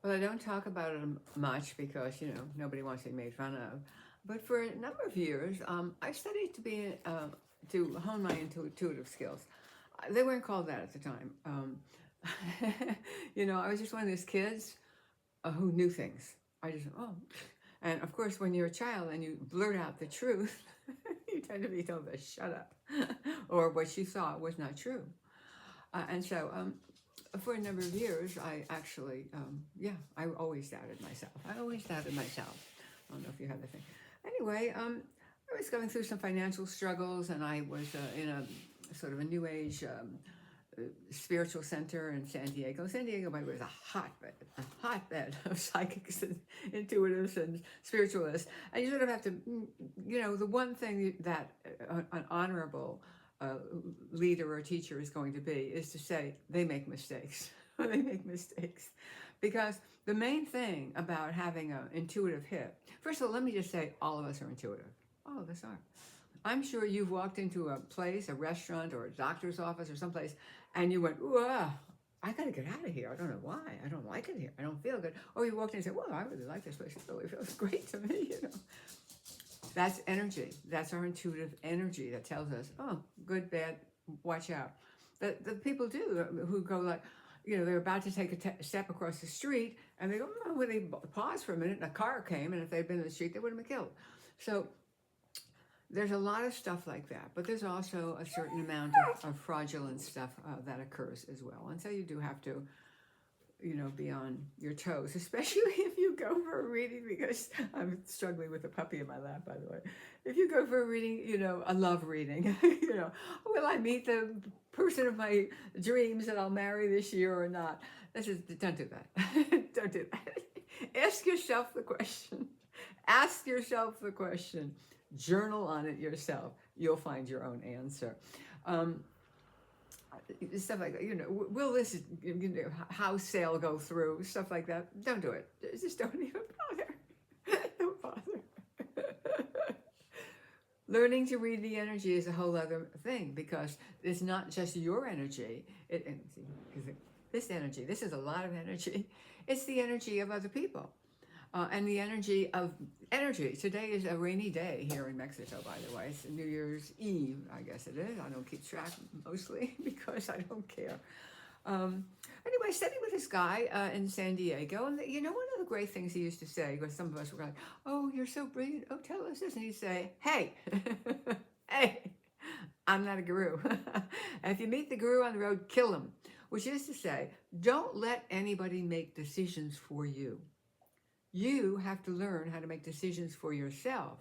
Well, I don't talk about it much because, nobody wants to be made fun of. But for a number of years, I studied to hone my intuitive skills. They weren't called that at the time. I was just one of those kids who knew things. I just, oh. And of course, when you're a child and you blurt out the truth, you tend to be told to shut up or what you thought was not true. And so for a number of years, I actually, I always doubted myself. I always doubted myself. I don't know if you have the thing. Anyway, I was going through some financial struggles, and I was in a sort of a new age spiritual center in San Diego. San Diego, by the way, is a hotbed of psychics and intuitives and spiritualists. And you sort of have to, the one thing that an honorable leader or teacher is going to be is to say they make mistakes. They make mistakes. Because the main thing about having an intuitive hip, first of all, let me just say all of us are intuitive. All of us are. I'm sure you've walked into a place, a restaurant or a doctor's office or someplace, and you went, ooh, I got to get out of here. I don't know why. I don't like it here. I don't feel good. Or you walked in and said, well, I really like this place. It really feels great to me. That's energy. That's our intuitive energy that tells us, oh, good, bad, watch out. The people do who go like, they're about to take a step across the street, and they go, oh, well, they pause for a minute, and a car came, and if they'd been in the street, they would have been killed. So there's a lot of stuff like that, but there's also a certain amount of fraudulent stuff that occurs as well. And so you do have to, be on your toes, especially if you go for a reading, because I'm struggling with a puppy in my lap, by the way. If you go for a reading, a love reading, will I meet the person of my dreams that I'll marry this year or not? Don't do that. Don't do that. Ask yourself the question. Ask yourself the question. Journal on it yourself. You'll find your own answer. Stuff like that, will this house sale go through? Stuff like that. Don't do it. Just don't even bother. Don't bother. Learning to read the energy is a whole other thing, because it's not just your energy. This energy, this is a lot of energy. It's the energy of other people. And the energy of energy. Today is a rainy day here in Mexico, by the way. It's New Year's Eve, I guess it is. I don't keep track mostly because I don't care. Anyway, I studied with this guy in San Diego. And, one of the great things he used to say, because some of us were like, oh, you're so brilliant. Oh, tell us this. And he'd say, hey, hey, I'm not a guru. And if you meet the guru on the road, kill him. Which is to say, don't let anybody make decisions for you. You have to learn how to make decisions for yourself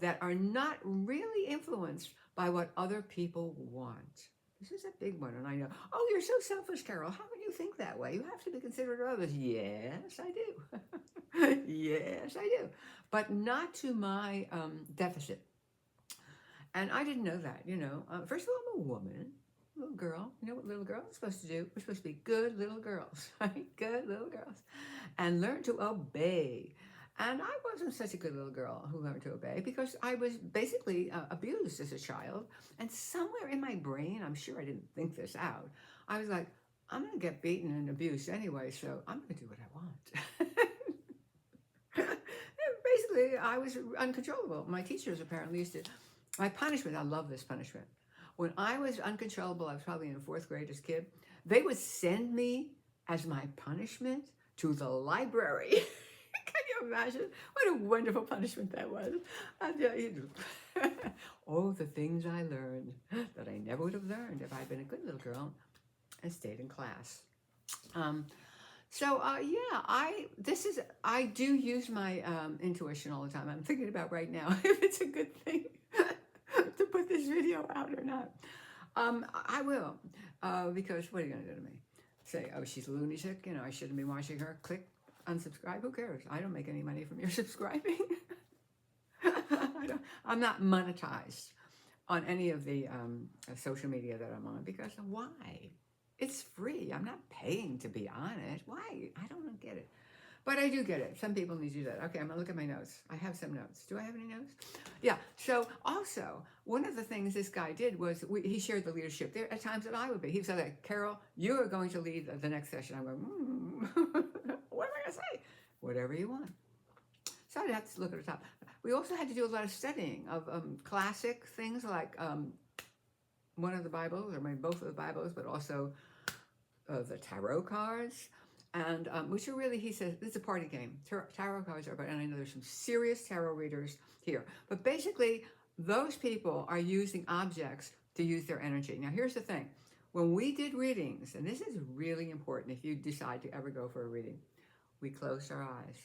that are not really influenced by what other people want. This is a big one, and I know, oh, you're so selfish, Carol. How can you think that way? You have to be considerate of others. Yes, I do. Yes, I do. But not to my deficit. And I didn't know that, First of all, I'm a woman. Little girl, you know what little girls are supposed to do? We're supposed to be good little girls, right? Good little girls. And learn to obey. And I wasn't such a good little girl who learned to obey, because I was basically abused as a child. And somewhere in my brain, I'm sure I didn't think this out, I was like, I'm going to get beaten and abused anyway, so I'm going to do what I want. Basically, I was uncontrollable. My teachers apparently used to, my punishment, I love this punishment. When I was uncontrollable, I was probably in the 4th grade as a kid, they would send me as my punishment to the library. Can you imagine? What a wonderful punishment that was. Oh, the things I learned that I never would have learned if I'd been a good little girl and stayed in class. I do use my intuition all the time. I'm thinking about right now if it's a good thing to put this video out or not. I will, because what are you going to do to me? Say, oh, she's lunatic, I shouldn't be watching her. Click unsubscribe. Who cares? I don't make any money from your subscribing. I'm not monetized on any of the social media that I'm on, because why? It's free. I'm not paying to be on it. Why? I don't get it. But I do get it. Some people need to do that. Okay, I'm going to look at my notes. I have some notes. Do I have any notes? Yeah. So also, one of the things this guy did was he shared the leadership. There are times that I would be. He said, like, Carol, you are going to lead the next session. I'm going, what am I going to whatever you want. So I'd have to look at the top. We also had to do a lot of studying of classic things like one of the Bibles, or maybe both of the Bibles, but also the tarot cards, and which are really, he says, it's a party game. Tarot cards are, but and I know there's some serious tarot readers here, but basically those people are using objects to use their energy. Now here's the thing, when we did readings, and this is really important if you decide to ever go for a reading, we closed our eyes.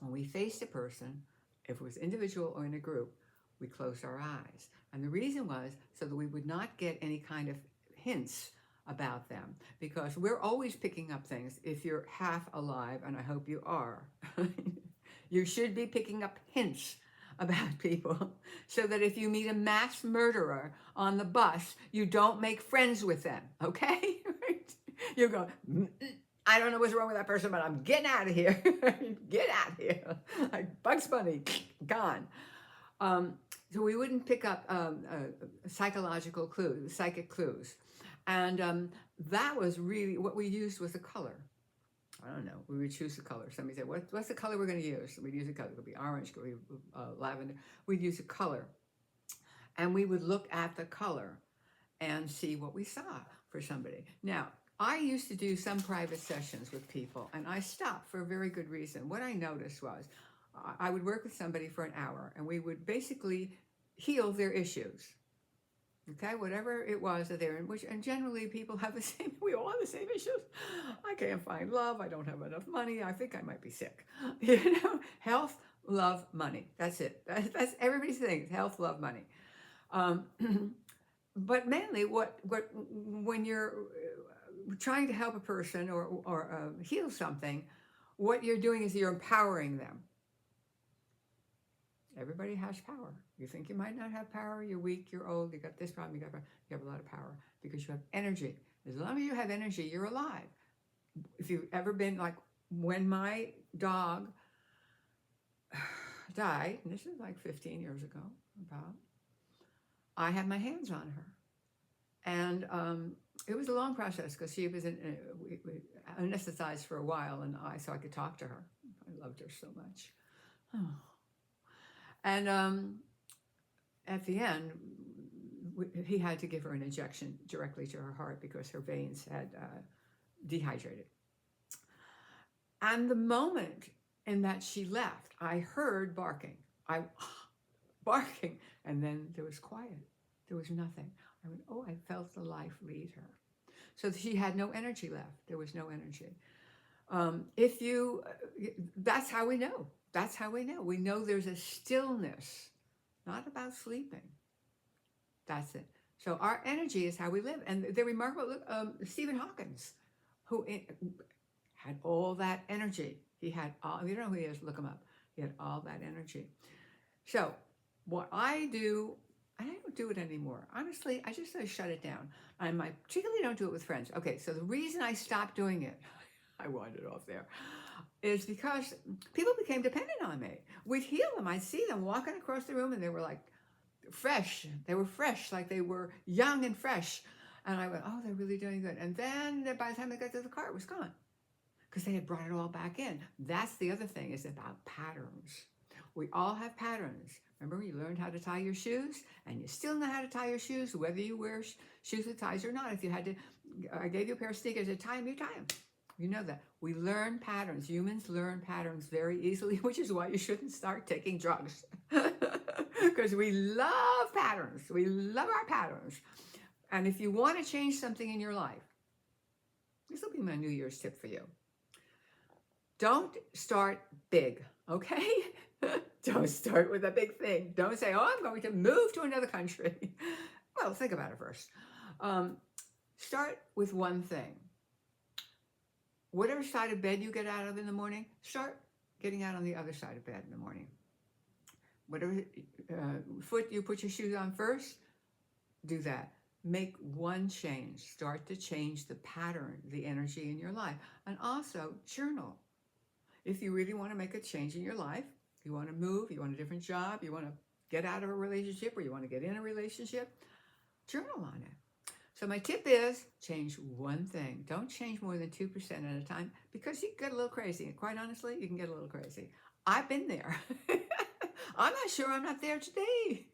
When we faced a person, if it was individual or in a group, we closed our eyes. And the reason was so that we would not get any kind of hints about them, because we're always picking up things. If you're half alive, and I hope you are, you should be picking up hints about people, so that if you meet a mass murderer on the bus, you don't make friends with them, okay? You go, I don't know what's wrong with that person, but I'm getting out of here. Get out of here. Like Bugs Bunny, gone. So we wouldn't pick up psychological clues, psychic clues. And that was really, what we used was a color. I don't know, we would choose a color. Somebody said, what's the color we're going to use? We'd use a color. It could be orange, it could be lavender. We'd use a color. And we would look at the color and see what we saw for somebody. Now, I used to do some private sessions with people, and I stopped for a very good reason. What I noticed was I would work with somebody for an hour, and we would basically heal their issues. Okay, whatever it was that they're in, and generally people have the same, we all have the same issues. I can't find love, I don't have enough money, I think I might be sick. Health, love, money. That's it. That's everybody's thing, health, love, money. But mainly when you're trying to help a person or heal something, what you're doing is you're empowering them. Everybody has power. You think you might not have power, you're weak, you're old, you got this problem, you have a lot of power because you have energy. As long as you have energy, you're alive. If you've ever been, like when my dog died, and this is like 15 years ago, about, I had my hands on her. And it was a long process because she was anesthetized for a while, and so I could talk to her. I loved her so much. Oh. And at the end, he had to give her an injection directly to her heart because her veins had dehydrated. And the moment in that she left, I heard barking. Barking, and then there was quiet. There was nothing. I went, oh, I felt the life leave her. So she had no energy left. There was no energy. That's how we know. That's how we know. We know there's a stillness, not about sleeping. That's it. So our energy is how we live. And the remarkable, Stephen Hawkins, who had all that energy. He had all, you don't know who he is, look him up. He had all that energy. So what I do, and I don't do it anymore. Honestly, I just shut it down. I particularly don't do it with friends. Okay, so the reason I stopped doing it, I wandered off there, is because people became dependent on me. We'd heal them. I'd see them walking across the room and they were like fresh. They were fresh, like they were young and fresh. And I went, oh, they're really doing good. And then by the time they got to the car, it was gone because they had brought it all back in. That's the other thing, is about patterns. We all have patterns. Remember, you learned how to tie your shoes, and you still know how to tie your shoes, whether you wear shoes with ties or not. If you had to, I gave you a pair of sneakers to tie them, you tie them. You know that. We learn patterns. Humans learn patterns very easily, which is why you shouldn't start taking drugs. Because we love patterns. We love our patterns. And if you want to change something in your life, this will be my New Year's tip for you. Don't start big, okay? Don't start with a big thing. Don't say, oh, I'm going to move to another country. Well, think about it first. Start with one thing. Whatever side of bed you get out of in the morning, start getting out on the other side of bed in the morning. Whatever foot you put your shoes on first, do that. Make one change. Start to change the pattern, the energy in your life. And also journal. If you really want to make a change in your life, you want to move, you want a different job, you want to get out of a relationship, or you want to get in a relationship, journal on it. So my tip is change one thing. Don't change more than 2% at a time because you can get a little crazy. And quite honestly, you can get a little crazy. I've been there. I'm not sure I'm not there today.